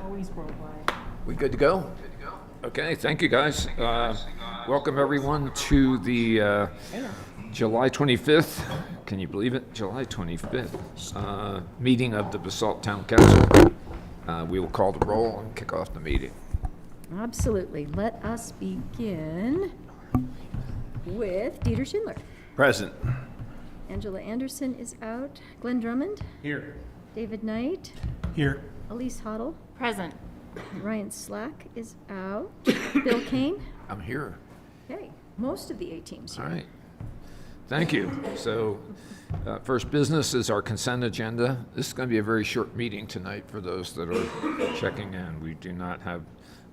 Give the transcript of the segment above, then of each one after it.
Always worldwide. We good to go? Okay, thank you, guys. Welcome, everyone, to the July 25th, can you believe it? July 25th meeting of the Basalt Town Council. We will call the roll and kick off the meeting. Absolutely. Let us begin with Dieter Schindler. Present. Angela Anderson is out. Glenn Drummond. Here. David Knight. Here. Elise Hoddle. Present. Ryan Slack is out. Bill Kane. I'm here. Okay, most of the A team's here. All right. Thank you. So, first business is our consent agenda. This is going to be a very short meeting tonight for those that are checking in. We do not have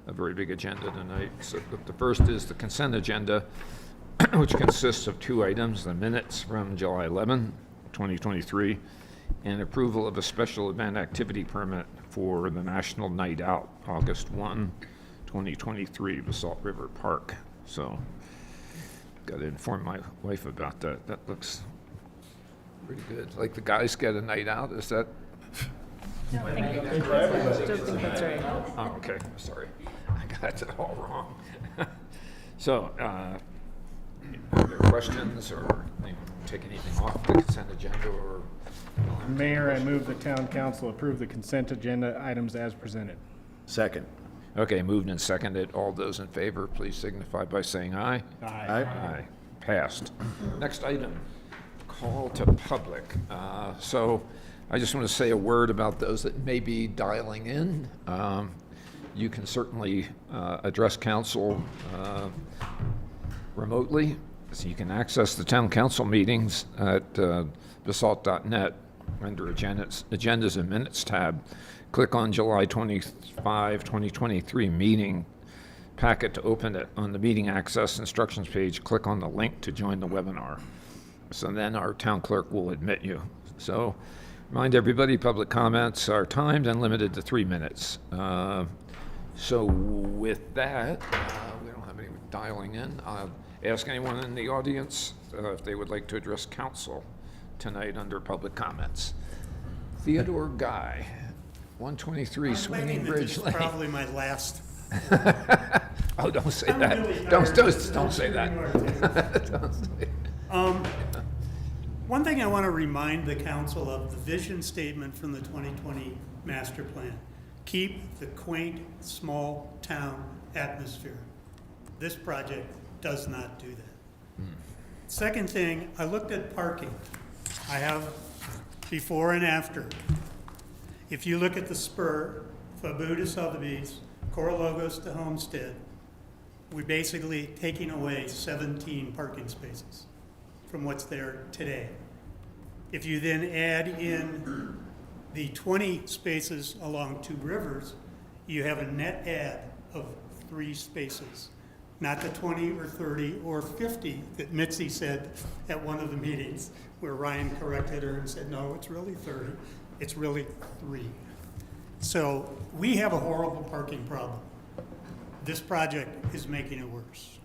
a very big agenda tonight. So the first is the consent agenda, which consists of two items: the minutes from July 11, 2023, and approval of a special event activity permit for the National Night Out, August 1, 2023, Basalt River Park. So, got to inform my wife about that. That looks pretty good. Like the guys get a night out, is that? Don't think that's right. Oh, okay, sorry. I got it all wrong. So, are there questions or take anything off the consent agenda or? Mayor, I move the town council approve the consent agenda items as presented. Second. Okay, moved and seconded. All those in favor, please signify by saying aye. Aye. Aye. Passed. Next item, call to public. So I just want to say a word about those that may be dialing in. You can certainly address council remotely. So you can access the town council meetings at basalt.net under agendas and minutes tab. Click on July 25, 2023 meeting packet to open it. On the meeting access instructions page, click on the link to join the webinar. So then our town clerk will admit you. So remind everybody, public comments are timed and limited to 3 minutes. So with that, we don't have anyone dialing in. I'll ask anyone in the audience if they would like to address council tonight under public comments. Theodore Guy, 123 Swinging Bridge Lane. Probably my last. Oh, don't say I'm that. really Don't tired. say that. Don't say- One thing I want to remind the council of the vision statement from the 2020 master plan. Keep the quaint, small town atmosphere. This project does not do that. Second thing, I looked at parking. I have before and after. If you look at the spur, Fabu to Sotheby's, Coralogos to Homestead, we're basically taking away 17 parking spaces from what's there today. If you then add in the 20 spaces along Two Rivers, you have a net add of 3 spaces. Not the 20 or 30 or 50 that Mitzi said at one of the meetings where Ryan corrected her and said, no, it's really 30. It's really 3. So we have a horrible parking problem. This project is making it worse,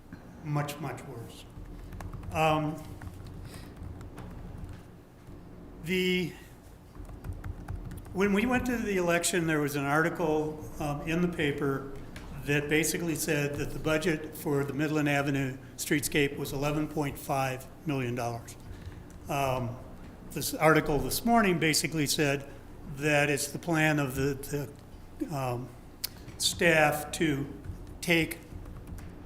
much, much worse. When we went to the election, there was an article in the paper that basically said that the budget for the Midland Avenue streetscape was $11.5 million. This article this morning basically said that it's the plan of the staff to take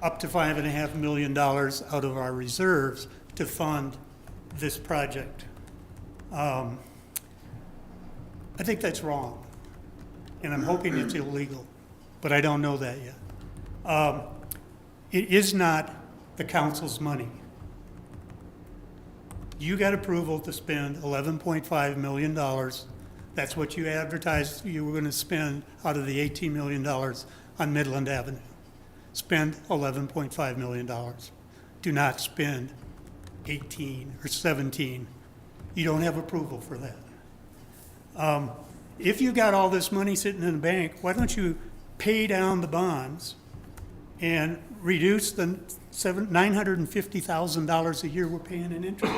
up to $5.5 million out of our reserves to fund this project. I think that's wrong, and I'm hoping it's illegal, but I don't know that yet. It is not the council's money. You got approval to spend $11.5 million. That's what you advertised you were going to spend out of the $18 million on Midland Avenue. Spend $11.5 million. Do not spend 18 or 17. You don't have approval for that. If you got all this money sitting in the bank, why don't you pay down the bonds and reduce the $950,000 a year we're paying in interest?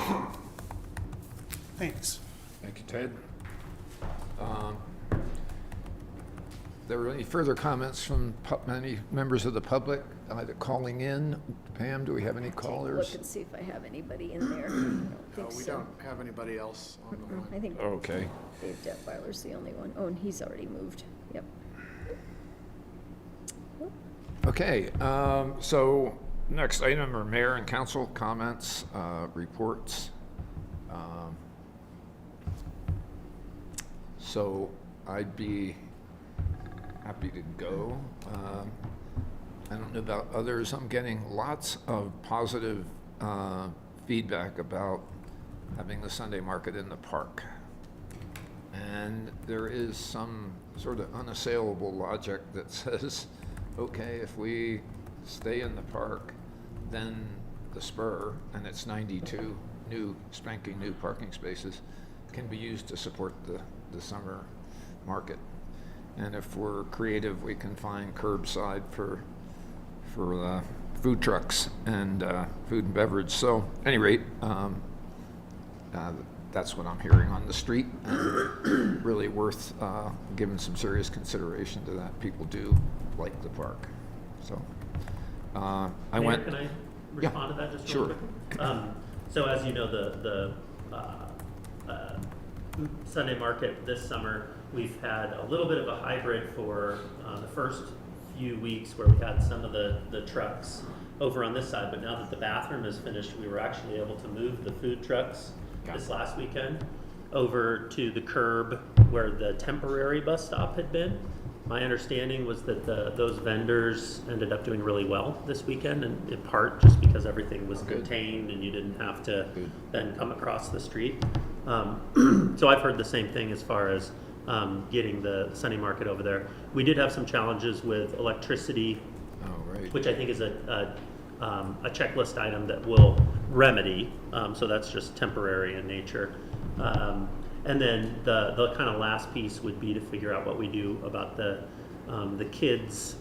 Thanks. Thank you, Ted. there are any further comments from any members of the public, either calling in? Pam, do we have any Look callers? and see if I have anybody in there. I don't think We so. don't have anybody else on the line. I think Okay. Dave Detweiler's the only one. Oh, and he's already moved. Yep. Okay, so next item are mayor and council comments, reports. So I'd be happy to go. I don't know about others. I'm getting lots of positive feedback about having the Sunday market in the park. And there is some sort of unassailable logic that says, okay, if we stay in the park, then the spur, and it's 92 new, spanking new parking spaces, can be used to support the summer market. And if we're creative, we can find curbside for food trucks and food and beverage. So, at any rate, that's what I'm hearing on the street, and really worth giving some serious consideration to that. People do like the park. So, I Mayor, went. Can I respond to that just Sure. real quick? So as you know, the Sunday market this summer, we've had a little bit of a hybrid for the first few weeks where we had some of the trucks over on this side, but now that the bathroom is finished, we were actually able to move the food trucks this last weekend over to the curb where the temporary bus stop had been. My understanding was that those vendors ended up doing really well this weekend, and in part just because everything was contained and you didn't have to then come across the street. So I've heard the same thing as far as getting the Sunday market over there. We did have some challenges with electricity, which I think is a checklist item that will remedy. So that's just temporary in nature. And then the kind of last piece would be to figure out what we do about the kids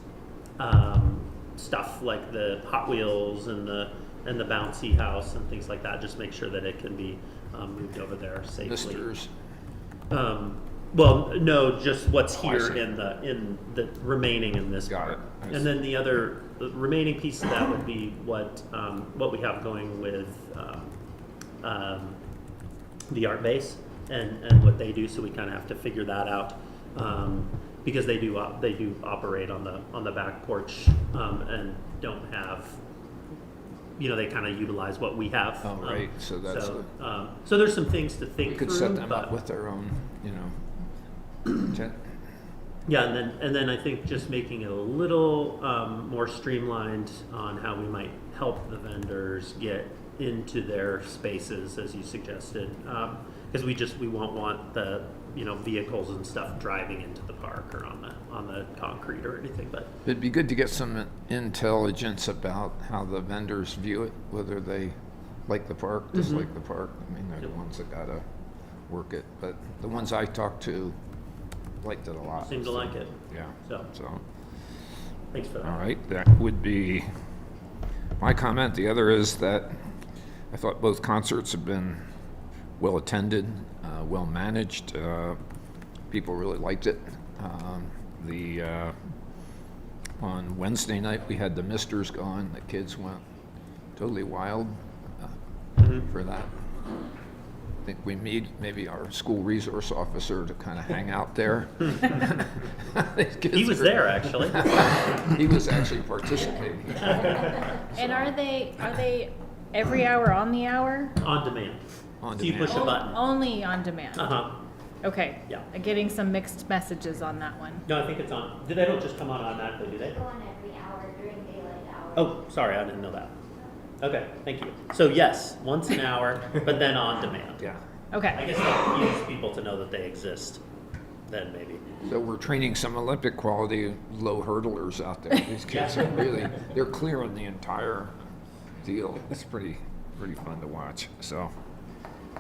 stuff like the Hot Wheels and the bouncy house and things like that. Just make sure that it can be moved over there safely. Misters. Well, no, just what's Oh, I here see. in the remaining in this Got part. it. I And then the remaining piece of that would be what we have going with the art base and what they do. So we kind of have to figure that out because they do operate on the back porch and don't have. They kind of utilize what we have. Oh, right. So that's so there's some things to think we could through. set them but- up with their own, Yeah, and then I think just making it a little more streamlined on how we might help the vendors get into their spaces, as you suggested, because we won't want the vehicles and stuff driving into the park or on the concrete or anything. But it'd be good to get some intelligence about how the vendors view it, whether they like the park, dislike the park. I mean, they're the ones that gotta work it, but the ones I talked to liked it a lot. seem to like it. Yeah. So thanks for that. All right, that would be my comment. The other is that I thought both concerts have been well attended, well managed. People really liked it. On Wednesday night we had the Misters going. The kids went totally wild for that. I think we need maybe our school resource officer to kind of hang out there. He was there actually. He was actually participating. And are they every hour on the hour? On demand. On So you demand. push a button. Only on demand. Okay. Yeah. Getting some mixed messages on that one. No, I think it's on. They don't just come on automatically, do they? Go on every hour during daylight hours. Oh, sorry, I didn't know that. Okay, thank you. So yes, once an hour, but then on demand. Yeah. I Okay. guess that needs people to know that they exist, then maybe. So we're training some Olympic quality low hurdlers out there. These kids are really, they're clearing the entire deal. It's pretty fun to watch. So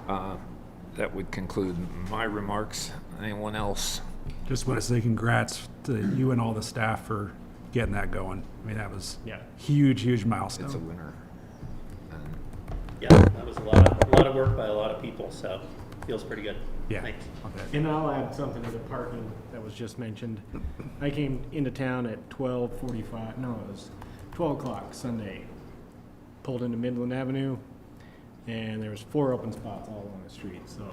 that would conclude my remarks. Anyone else? Just want to say congrats to you and all the staff for getting that going. I mean, that was huge milestone. It's a winner. Yeah, that was a lot of work by a lot of people, so feels pretty good. Yeah. Thanks. Okay. And I'll add something to the parking that was just mentioned. I came into town at 12:45, no, it was 12 o'clock Sunday. Pulled into Midland Avenue, and there was 4 open spots all along the street. So,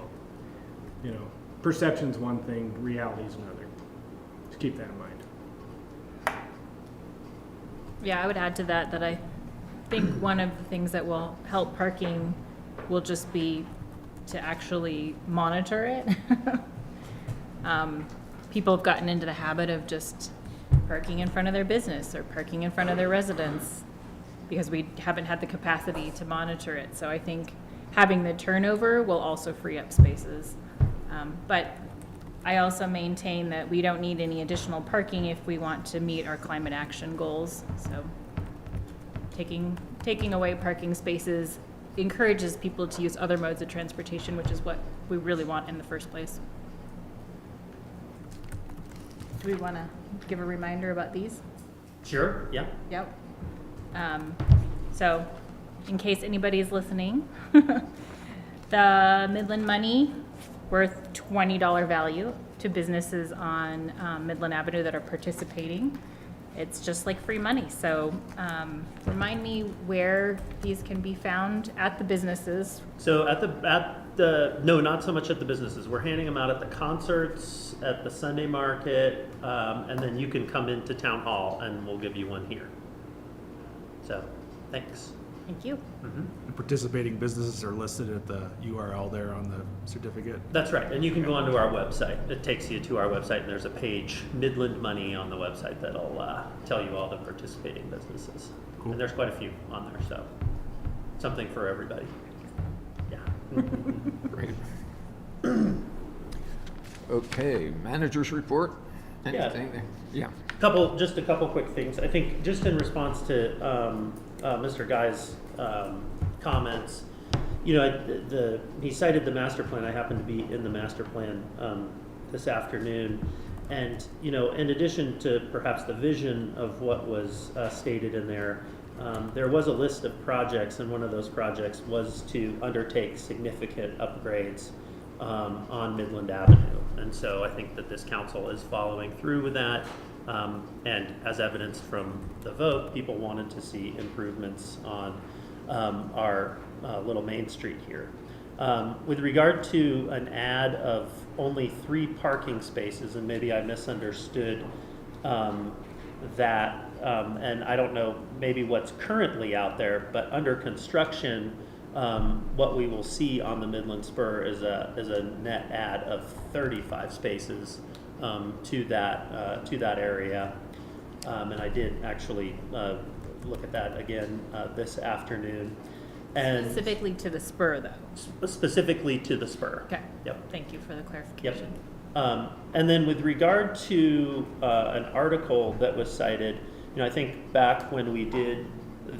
you know, perception's one thing, reality's another. Just keep that in mind. Yeah, I would add to that that I think one of the things that will help parking will just be to actually monitor it. People have gotten into the habit of just parking in front of their business or parking in front of their residence because we haven't had the capacity to monitor it. So I think having the turnover will also free up spaces. But I also maintain that we don't need any additional parking if we want to meet our climate action goals. So taking away parking spaces encourages people to use other modes of transportation, which is what we really want in the first place. Do we want to give a reminder about these? Sure, yeah. Yep. So, in case anybody's listening, the Midland money worth $20 value to businesses on Midland Avenue that are participating. It's just like free money. So remind me where these can be found at the businesses. So no, not so much at the businesses. We're handing them out at the concerts, at the Sunday market, and then you can come into town hall and we'll give you one here. So, thanks. Thank you. The participating businesses are listed at the URL there on the certificate. That's right, and you can go onto our website. It takes you to our website, and there's a page, Midland Money, on the website that'll tell you all the participating businesses. Cool. And there's quite a few on there, so something for everybody. Yeah. Great. Okay, managers report? Anything there? Yeah. Just a couple quick things. I think just in response to Mr. Guy's comments, you know, he cited the master plan. I happen to be in the master plan this afternoon, and you know, in addition to perhaps the vision of what was stated in there, there was a list of projects, and one of those projects was to undertake significant upgrades on Midland Avenue. And so I think that this council is following through with that. And as evidenced from the vote, people wanted to see improvements on our little Main Street here. With regard to an ad of only 3 parking spaces, and maybe I misunderstood that, and I don't know maybe what's currently out there, but under construction, what we will see on the Midland Spur is a net add of 35 spaces to that area, and I did actually look at that again this afternoon. And Specifically to the spur, though. specifically to the Spur. Okay. Yep. Thank you for the clarification. Yep. And then with regard to an article that was cited, you know, I think back when we did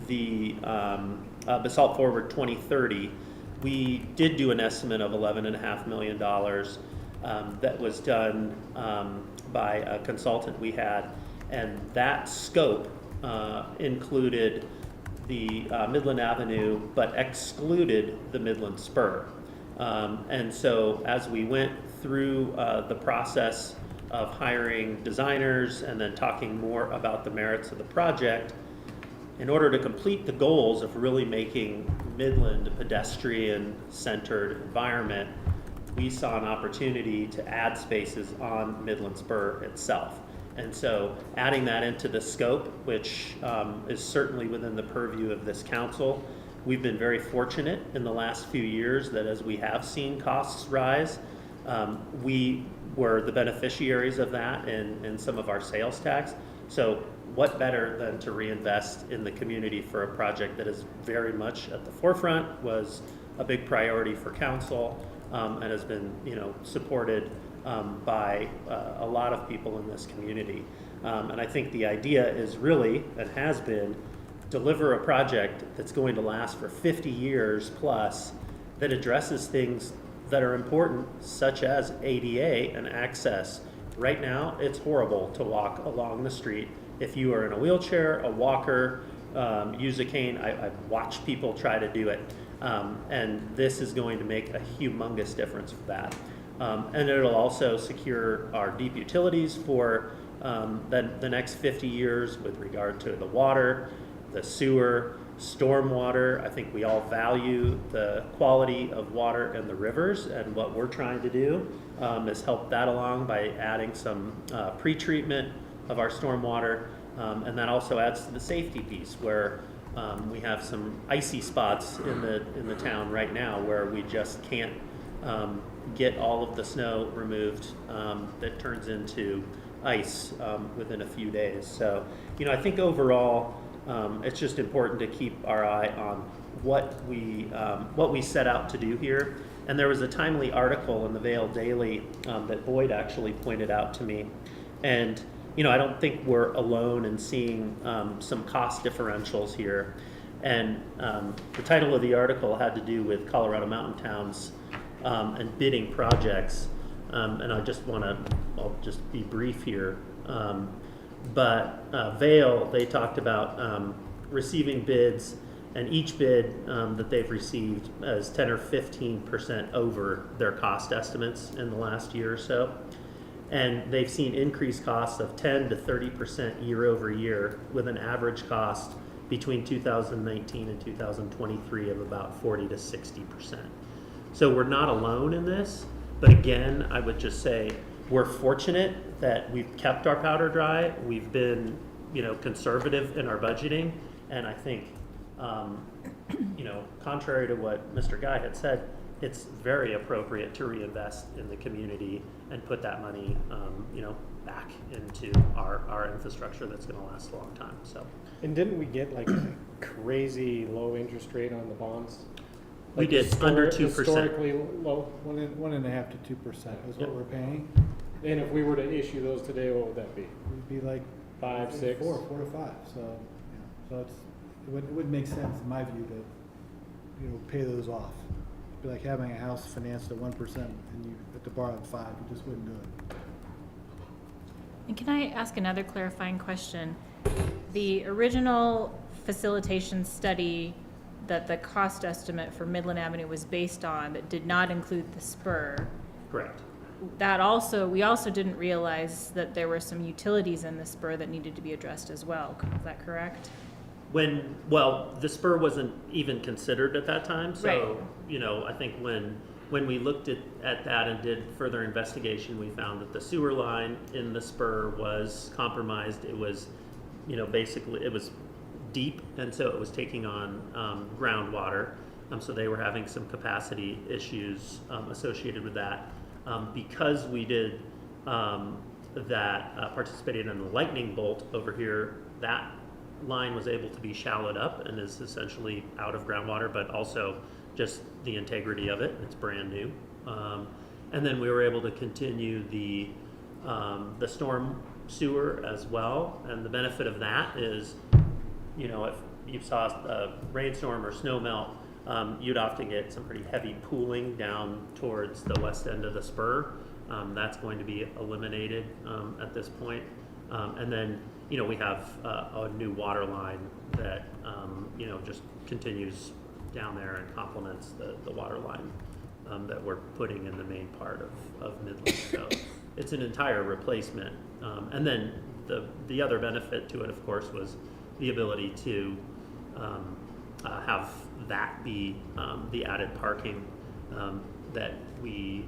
the Basalt Forward 2030, we did do an estimate of $11.5 million that was done by a consultant we had, and that scope included the Midland Avenue, but excluded the Midland Spur. And so as we went through the process of hiring designers and then talking more about the merits of the project, in order to complete the goals of really making Midland a pedestrian-centered environment, we saw an opportunity to add spaces on Midland Spur itself. And so adding that into the scope, which is certainly within the purview of this council, we've been very fortunate in the last few years that as we have seen costs rise, we were the beneficiaries of that in some of our sales tax. So what better than to reinvest in the community for a project that is very much at the forefront, was a big priority for council, and has been, you know, supported by a lot of people in this community. And I think the idea is really, and has been, deliver a project that's going to last for 50 years plus, that addresses things that are important, such as ADA and access. Right now, it's horrible to walk along the street. If you are in a wheelchair, a walker, use a cane, I've watched people try to do it. And this is going to make a humongous difference for that. And it'll also secure our deep utilities for the next 50 years with regard to the water, the sewer, stormwater. I think we all value the quality of water in the rivers, and what we're trying to do is help that along by adding some pre-treatment of our stormwater, and that also adds to the safety piece where we have some icy spots in the town right now where we just can't get all of the snow removed that turns into ice within a few days. So, I think overall, it's just important to keep our eye on what we set out to do here. And there was a timely article in the Vale Daily that Boyd actually pointed out to me. And, I don't think we're alone in seeing some cost differentials here. And the title of the article had to do with Colorado mountain towns and bidding projects. And I'll just be brief here. But Vail, they talked about receiving bids, and each bid that they've received is 10 or 15% over their cost estimates in the last year or so. And they've seen increased costs of 10 to 30% year over year, with an average cost between 2019 and 2023 of about 40 to 60%. So we're not alone in this, but again, I would just say we're fortunate that we've kept our powder dry. We've been, conservative in our budgeting, and I think, contrary to what Mr. Guy had said, it's very appropriate to reinvest in the community and put that money, back into our infrastructure that's going to last a long time. So, And didn't we get like a crazy low interest rate on the bonds? we did under 2%. Historically low. 1.5% to 2% is Yep. what we're paying. And if we were to issue those today, what would that be? It'd be like 5, 6? 4 to 5. So it wouldn't make sense in my view to pay those off. It'd be like having a house financed at 1% and you have to borrow at 5. You just wouldn't do it. And can I ask another clarifying question? The original facilitation study that the cost estimate for Midland Avenue was based on, that did not include the spur, Correct. we also didn't realize that there were some utilities in the spur that needed to be addressed as well. Is that correct? The spur wasn't even considered at that time. So, Right. I think when we looked at that and did further investigation, we found that the sewer line in the spur was compromised. It was, basically it was deep, and so it was taking on groundwater. So they were having some capacity issues associated with that. Because we did participated in the lightning bolt over here, that line was able to be shallowed up and is essentially out of groundwater, but also just the integrity of it. It's brand new. And then we were able to continue the storm sewer as well. And the benefit of that is, if you saw a rainstorm or snow melt, you'd often get some pretty heavy pooling down towards the west end of the spur. That's going to be eliminated at this point. And then, we have a new water line that, just continues down there and complements the water line that we're putting in the main part of Midland. So it's an entire replacement. And then the other benefit to it, of course, was the ability to have that be the added parking that we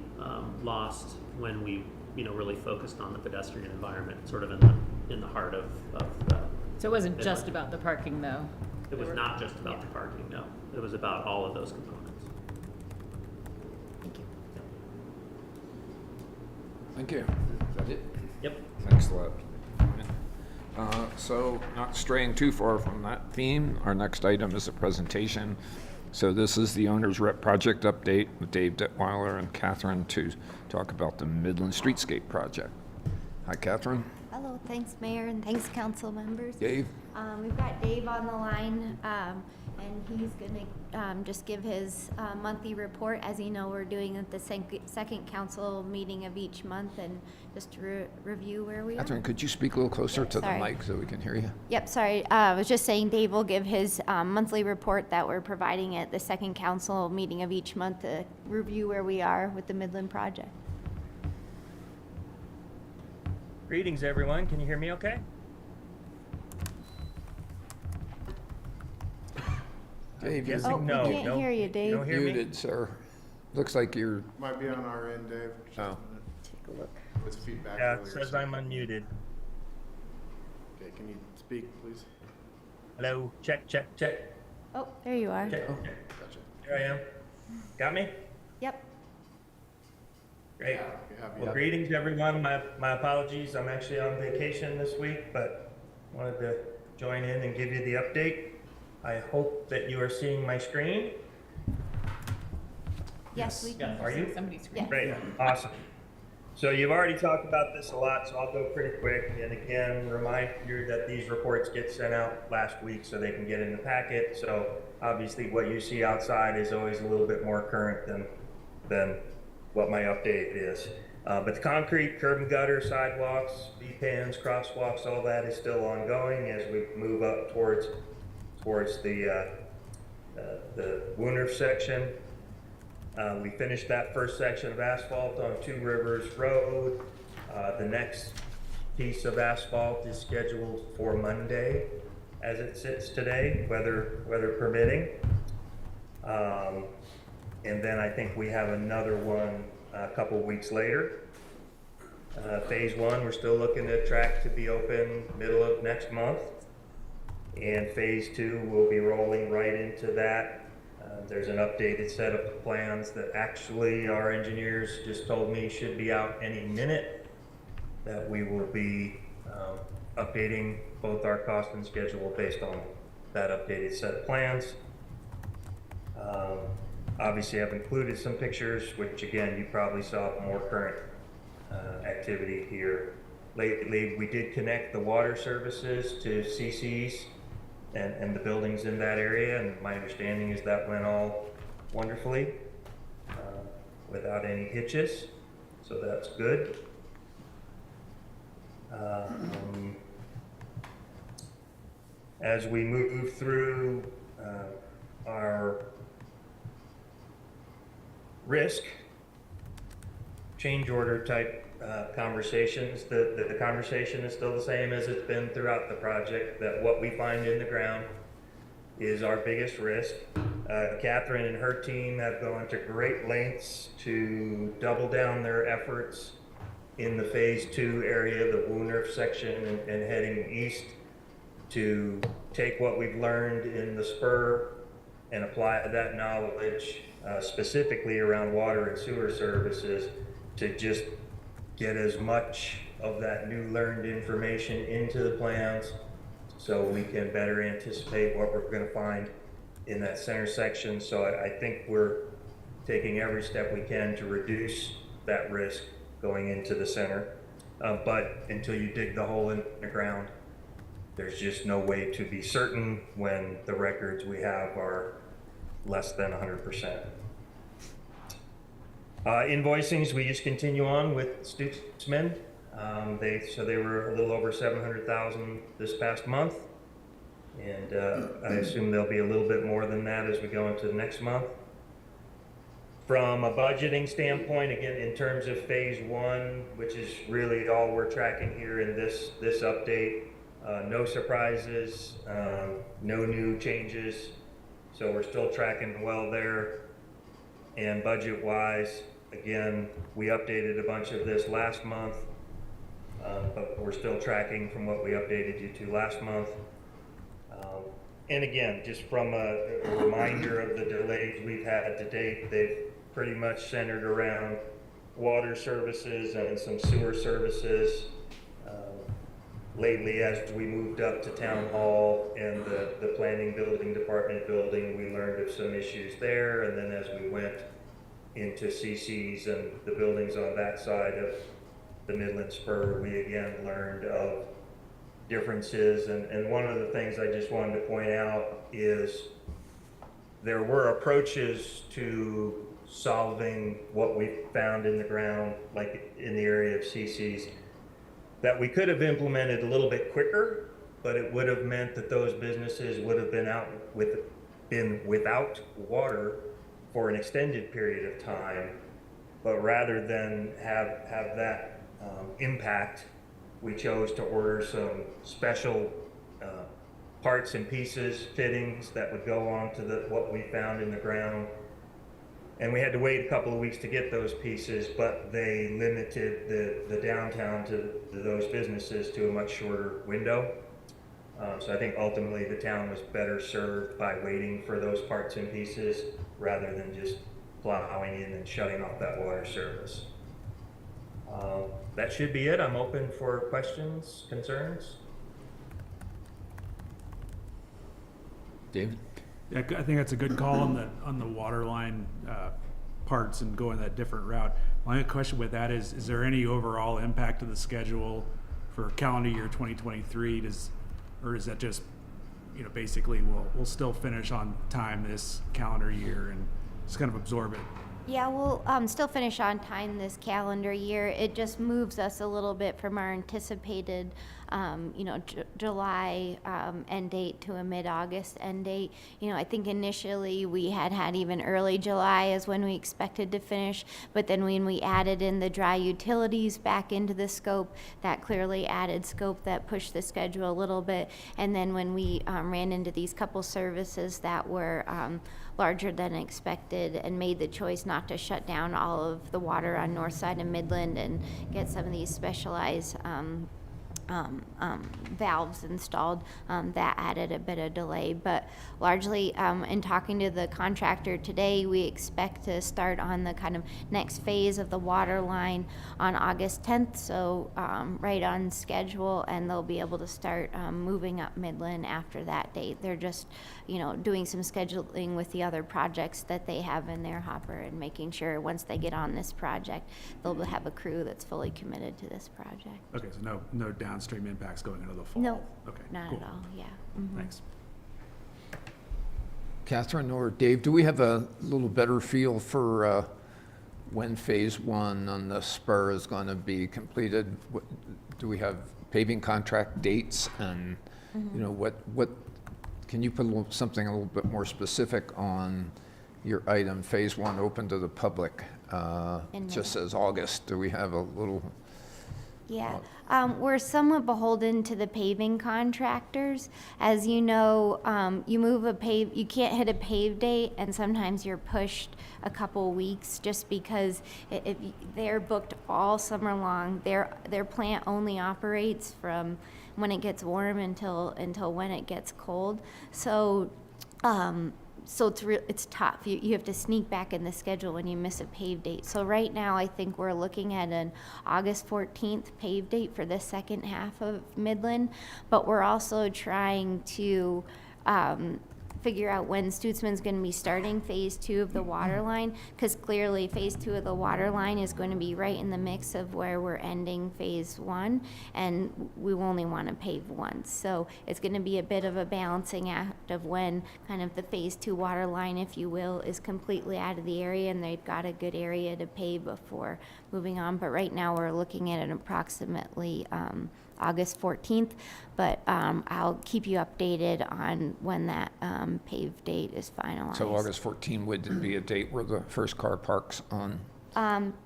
lost when we really focused on the pedestrian environment, sort of in the heart of the. So it wasn't just about the parking, though? It was not just about the parking, no. It was about all of those components. Thank you. Thank you. Is that it? Yep. Thanks a lot. So, not straying too far from that theme, our next item is a presentation. So this is the owner's rep project update with Dave Detweiler and Catherine to talk about the Midland Streetscape project. Hi, Catherine. Hello, thanks Mayor and thanks council members. Dave. We've got Dave on the line. And he's gonna just give his monthly report. As you know, we're doing at the second council meeting of each month, and just to review where we are. Catherine, could you speak a little closer to the Sorry. mic so we can hear you? Yep, sorry. I was just saying Dave will give his monthly report that we're providing at the second council meeting of each month to review where we are with the Midland project. Greetings, everyone. Can you hear me okay? Dave, you're Oh, we No, can't no. hear you, You Dave. don't hear me? muted, sir. Looks like you're, Might be on our end, Dave. Just a Oh. minute. Take a look. With feedback Yeah, it earlier. says I'm unmuted. Okay, can you speak, please? Hello, check, check, check, Oh, there you are. check. Gotcha. Here I am. Got me? Yep. Great. We have Well, you. greetings, everyone. My apologies. I'm actually on vacation this week, but wanted to join in and give you the update. I hope that you are seeing my screen. Yes, we can. Are you? Somebody's Yeah. screaming. Great, awesome. So you've already talked about this a lot, so I'll go pretty quick. And again, remind you that these reports get sent out last week so they can get in the packet. So obviously what you see outside is always a little bit more current than what my update is. But the concrete, curb and gutter, sidewalks, V-pans, crosswalks, all that is still ongoing as we move up towards the Wooners section. We finished that first section of asphalt on Two Rivers Road. The next piece of asphalt is scheduled for Monday as it sits today, weather permitting. And then I think we have another one a couple weeks later. Phase one, we're still looking at track to be open middle of next month. And phase two will be rolling right into that. There's an updated set of plans that actually our engineers just told me should be out any minute, that we will be updating both our cost and schedule based on that updated set of plans. Obviously, I've included some pictures, which again, you probably saw more current activity here. Lately, we did connect the water services to CC's and the buildings in that area, and my understanding is that went all wonderfully without any hitches, so that's good. As we move through our risk change order type conversations, the conversation is still the same as it's been throughout the project, that what we find in the ground is our biggest risk. Catherine and her team have gone to great lengths to double down their efforts in the phase two area, the Wooners section and heading east, to take what we've learned in the spur and apply that knowledge specifically around water and sewer services to just get as much of that new learned information into the plans so we can better anticipate what we're going to find in that center section. So I think we're taking every step we can to reduce that risk going into the center. But until you dig the hole in the ground, there's just no way to be certain when the records we have are less than 100%. Invoicings, we just continue on with Stutzman. They were a little over 700,000 this past month, and I assume there'll be a little bit more than that as we go into the next month. From a budgeting standpoint, again, in terms of phase one, which is really all we're tracking here in this update, no surprises, no new changes, so we're still tracking well there. And budget-wise, again, we updated a bunch of this last month, but we're still tracking from what we updated you to last month. And again, just from a reminder of the delays we've had to date, they've pretty much centered around water services and some sewer services. Lately, as we moved up to Town Hall and the Planning Building Department building, we learned of some issues there. And then as we went into CC's and the buildings on that side of the Midland Spur, we again learned of differences. And one of the things I just wanted to point out is there were approaches to solving what we found in the ground, like in the area of CC's, that we could have implemented a little bit quicker, but it would have meant that those businesses would have been without water for an extended period of time. But rather than have that impact, we chose to order some special parts and pieces, fittings that would go on to what we found in the ground. And we had to wait a couple of weeks to get those pieces, but they limited the downtown to those businesses to a much shorter window. So I think ultimately the town was better served by waiting for those parts and pieces rather than just plowing in and shutting off that water service. That should be it. I'm open for questions, concerns. David? Yeah, I think that's a good call on the water line parts and going that different route. My only question with that is there any overall impact to the schedule for calendar year 2023? Or is that just, basically we'll still finish on time this calendar year and just kind of absorb it? Yeah, we'll still finish on time this calendar year. It just moves us a little bit from our anticipated, July end date to a mid-August end date. I think initially we had even early July as when we expected to finish, but then when we added in the dry utilities back into the scope, that clearly added scope that pushed the schedule a little bit. And then when we ran into these couple services that were larger than expected and made the choice not to shut down all of the water on north side of Midland and get some of these specialized valves installed, that added a bit of delay. But largely, in talking to the contractor today, we expect to start on the kind of next phase of the water line on August 10th, so right on schedule, and they'll be able to start moving up Midland after that date. They're just, doing some scheduling with the other projects that they have in their hopper and making sure once they get on this project, they'll have a crew that's fully committed to this project. Okay, so no downstream impacts going into the fall? No, Okay, not cool. at all, yeah. Mhm. Thanks. Catherine or Dave, do we have a little better feel for when phase one on the spur is going to be completed? Do we have paving contract dates and, what, can you put something a little bit more specific on your item, phase one open to the public? It just says August. Do we have a little? Yeah, we're somewhat beholden to the paving contractors. As you know, you can't hit a pave date, and sometimes you're pushed a couple weeks just because if they're booked all summer long. Their plant only operates from when it gets warm until when it gets cold. So it's tough. You have to sneak back in the schedule when you miss a pave date. So right now, I think we're looking at an August 14th pave date for the second half of Midland, but we're also trying to figure out when Stutzman's going to be starting phase 2 of the water line, because clearly phase 2 of the water line is going to be right in the mix of where we're ending phase 1, and we only want to pave once. So it's going to be a bit of a balancing act of when kind of the phase 2 water line, if you will, is completely out of the area and they've got a good area to pave before moving on. But right now we're looking at an approximately August 14th, but I'll keep you updated on when that pave date is finalized. So August 14 would be a date where the first car parks on?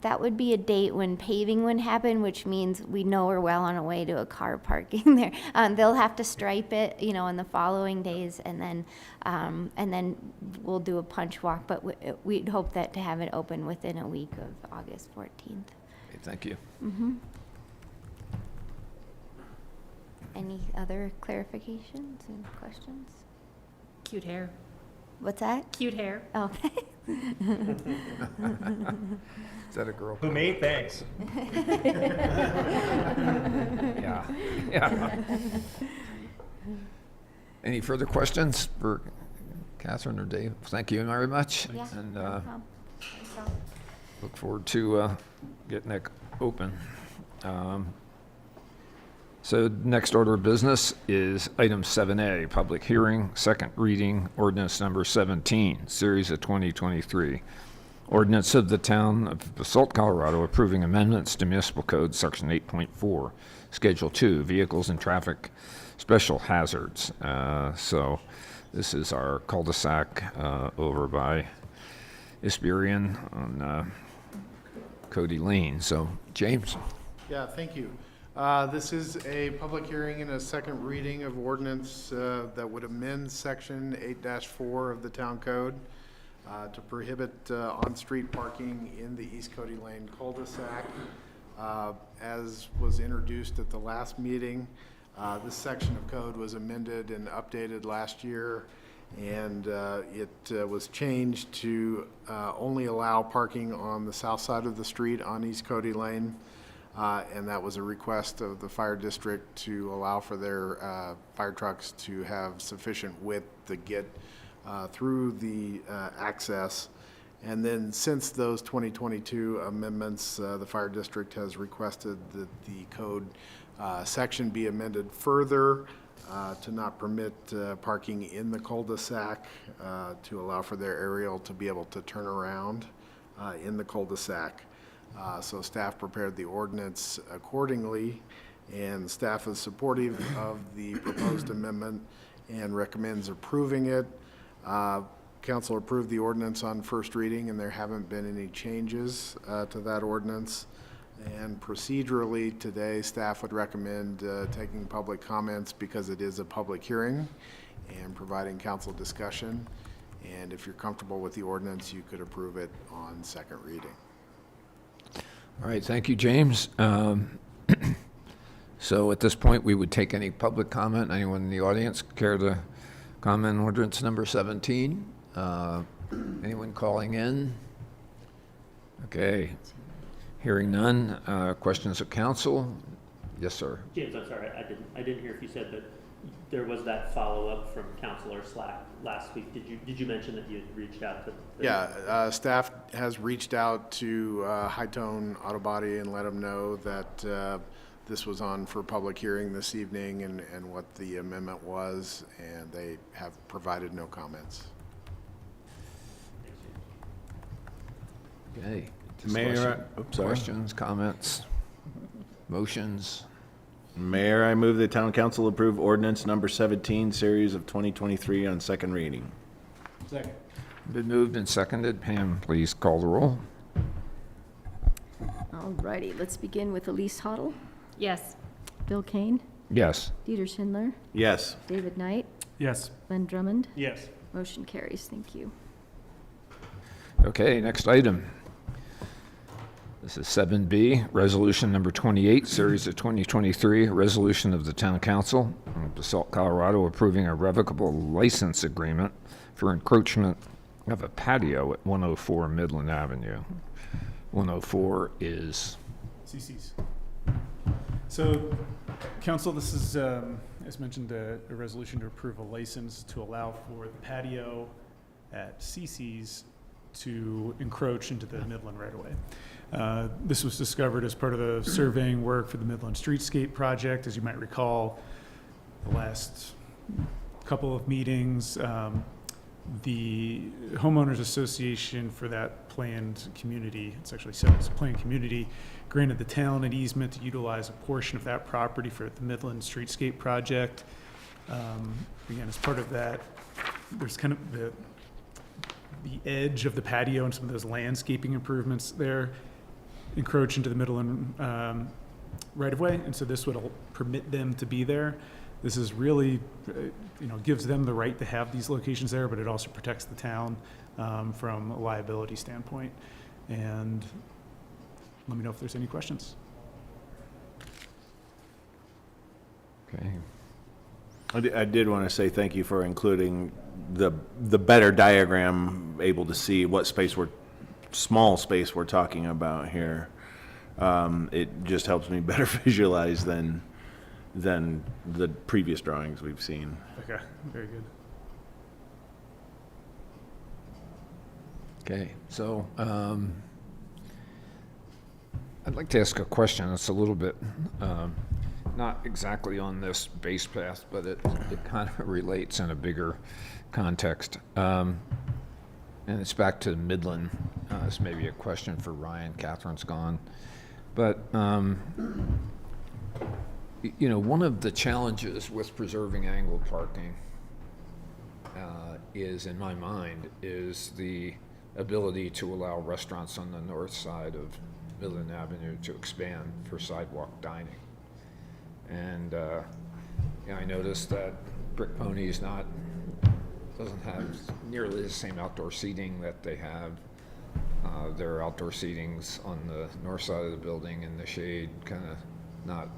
That would be a date when paving would happen, which means we know we're well on our way to a car parking there. They'll have to stripe it, in the following days, and then we'll do a punch walk, but we'd hope that to have it open within a week of August 14th. Okay, thank you. Mm-hmm. Any other clarifications and questions? Cute hair. What's that? Cute hair. Oh. Is that a girl? Who me? Thanks. Yeah. Any further questions for Catherine or Dave? Thank you very much. Yeah, And no problem. Thanks, all. look forward to getting it open. So next order of business is item 7A, public hearing, second reading, ordinance number 17, series of 2023. Ordinance of the Town of Basalt, Colorado, approving amendments to Municipal Code, Section 8.4, Schedule 2, Vehicles and Traffic Special Hazards. So this is our cul-de-sac over by Ispirian on Cody Lane. So, James? Yeah, thank you. This is a public hearing and a second reading of ordinance that would amend section 8-4 of the town code to prohibit on-street parking in the East Cody Lane cul-de-sac. As was introduced at the last meeting, this section of code was amended and updated last year, and it was changed to only allow parking on the south side of the street on East Cody Lane. And that was a request of the fire district to allow for their fire trucks to have sufficient width to get through the access. And then since those 2022 amendments, the fire district has requested that the code section be amended further to not permit parking in the cul-de-sac, to allow for their aerial to be able to turn around in the cul-de-sac. So staff prepared the ordinance accordingly, and staff is supportive of the proposed amendment and recommends approving it. Council approved the ordinance on first reading, and there haven't been any changes to that ordinance. And procedurally today, staff would recommend taking public comments because it is a public hearing, and providing council discussion. And if you're comfortable with the ordinance, you could approve it on second reading. All right, thank you, James. So at this point, we would take any public comment. Anyone in the audience care to comment on ordinance number 17? Anyone calling in? Okay. Hearing none. Questions of council? Yes, sir. James, I'm sorry, I didn't hear if you said that there was that follow-up from Councilor Slack last week. Did you mention that you had reached out to? Yeah, staff has reached out to High Tone Auto Body and let them know that this was on for public hearing this evening and what the amendment was, and they have provided no comments. Okay. Mayor, Questions, comments, motions? Mayor, I move the town council approve ordinance number 17, series of 2023 on second reading. Second. Been moved and seconded. Pam, please call the roll. Alrighty, let's begin with Elise Hoddle, Yes. Bill Kane, Yes. Dieter Schindler, Yes. David Knight, Yes. Glenn Drummond. Yes. Motion carries. Thank you. Okay, next item. This is 7B, resolution number 28, series of 2023, resolution of the town council of Basalt, Colorado, approving a revocable license agreement for encroachment of a patio at 104 Midland Avenue. 104 is, CC's. So, council, this is, as mentioned, a resolution to approve a license to allow for the patio at CC's to encroach into the Midland right-of-way. This was discovered as part of the surveying work for the Midland Streetscape project. As you might recall, the last couple of meetings, the homeowners association for that planned community, it's actually said it's a planned community, granted the town an easement to utilize a portion of that property for the Midland Streetscape project. Again, as part of that, there's kind of the edge of the patio and some of those landscaping improvements there encroach into the Midland right-of-way, and so this would permit them to be there. This is really, gives them the right to have these locations there, but it also protects the town from a liability standpoint. And let me know if there's any questions. okay. I did want to say thank you for including the better diagram, able to see what small space we're talking about here. It just helps me better visualize than the previous drawings we've seen. Okay, very good. Okay, so I'd like to ask a question that's a little bit not exactly on this base path, but it kind of relates in a bigger context. And it's back to Midland. This may be a question for Ryan. Catherine's gone. But, you know, one of the challenges with preserving angled parking is, in my mind, is the ability to allow restaurants on the north side of Midland Avenue to expand for sidewalk dining. And you know, I noticed that Brick Pony doesn't have nearly the same outdoor seating that they have. There are outdoor seatings on the north side of the building in the shade, kind of not,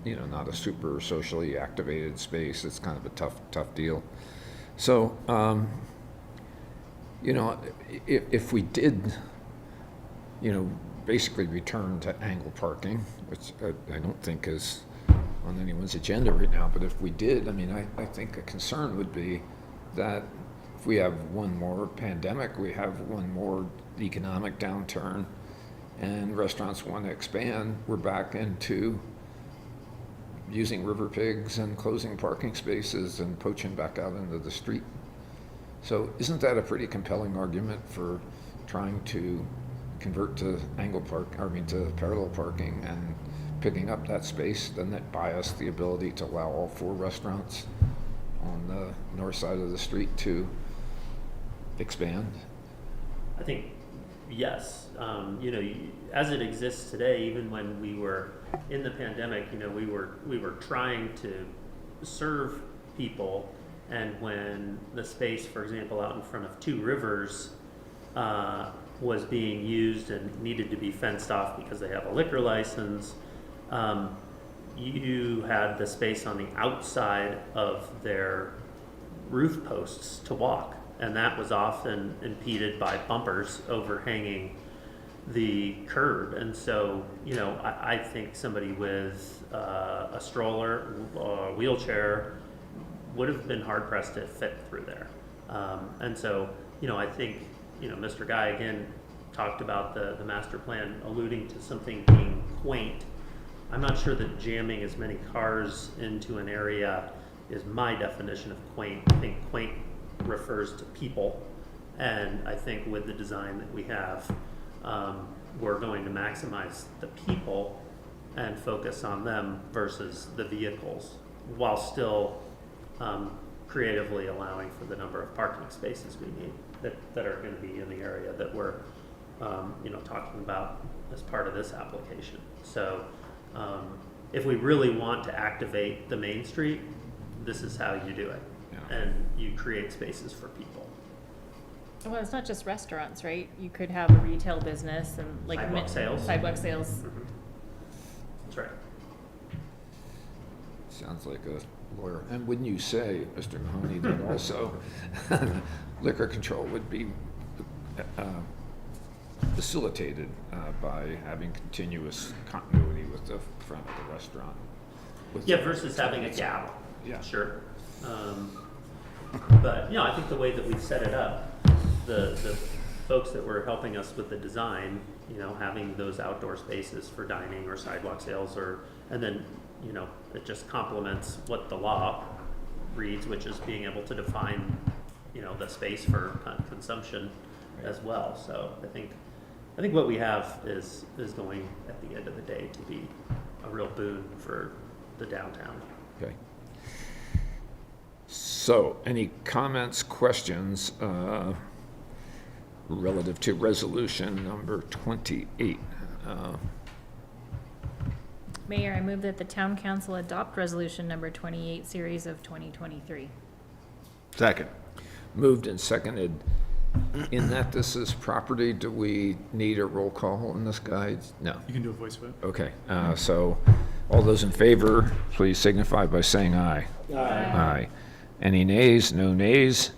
you know, not a super socially activated space. It's kind of a tough deal. So, you know, if we did, you know, basically return to angled parking, which I don't think is on anyone's agenda right now, but if we did, I mean, I think a concern would be that if we have one more pandemic, we have one more economic downturn, and restaurants want to expand, we're back into using river pigs and closing parking spaces and poaching back out into the street. So isn't that a pretty compelling argument for trying to convert to to parallel parking and picking up that space? Doesn't that buy us the ability to allow all 4 restaurants on the north side of the street to expand? I think, yes. You know, as it exists today, even when we were in the pandemic, you know, we were trying to serve people, and when the space, for example, out in front of Two Rivers was being used and needed to be fenced off because they have a liquor license, you had the space on the outside of their roof posts to walk, and that was often impeded by bumpers overhanging the curb. And so, you know, I think somebody with a stroller or a wheelchair would have been hard pressed to fit through there. And so, you know, I think, you know, Mr. Guy again talked about the master plan alluding to something being quaint. I'm not sure that jamming as many cars into an area is my definition of quaint. I think quaint refers to people, and I think with the design that we have, we're going to maximize the people and focus on them versus the vehicles, while still creatively allowing for the number of parking spaces we need that are going to be in the area that we're you know, talking about as part of this application. So if we really want to activate the main street, this is how you do it. Yeah. And you create spaces for people. Well, it's not just restaurants, right? You could have a retail business and like Sidewalk sales. Sidewalk sales. Mm-hmm. That's right. Sounds like a lawyer. And wouldn't you say, Mr. Mahoney, that also liquor control would be facilitated by having continuous continuity with the front of the restaurant? Yeah, versus having a gap. Yeah. Sure. But, you know, I think the way that we've set it up, the folks that were helping us with the design, you know, having those outdoor spaces for dining or sidewalk sales, and then, you know, it just complements what the law reads, which is being able to define, you know, the space for consumption as well. So I think what we have is going at the end of the day to be a real boon for the downtown. Okay. So, any comments, questions relative to resolution number 28? Mayor, I move that the town council adopt resolution number 28, series of 2023. Second. Moved and seconded. In that this is property, do we need a roll call on this, guys? No. You can do a voice vote. Okay, so all those in favor, please signify by saying aye. Aye. Aye. Any nays? No nays.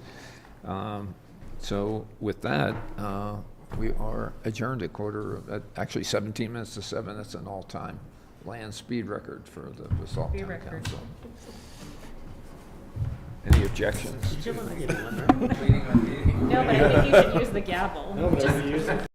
So with that, we are adjourned actually 17 minutes to 7. That's an all-time land speed record for the Basalt Speed Town record. Council. Any objections? Did you want to get one, right? No, but I think you should use the gavel. No, but we use it.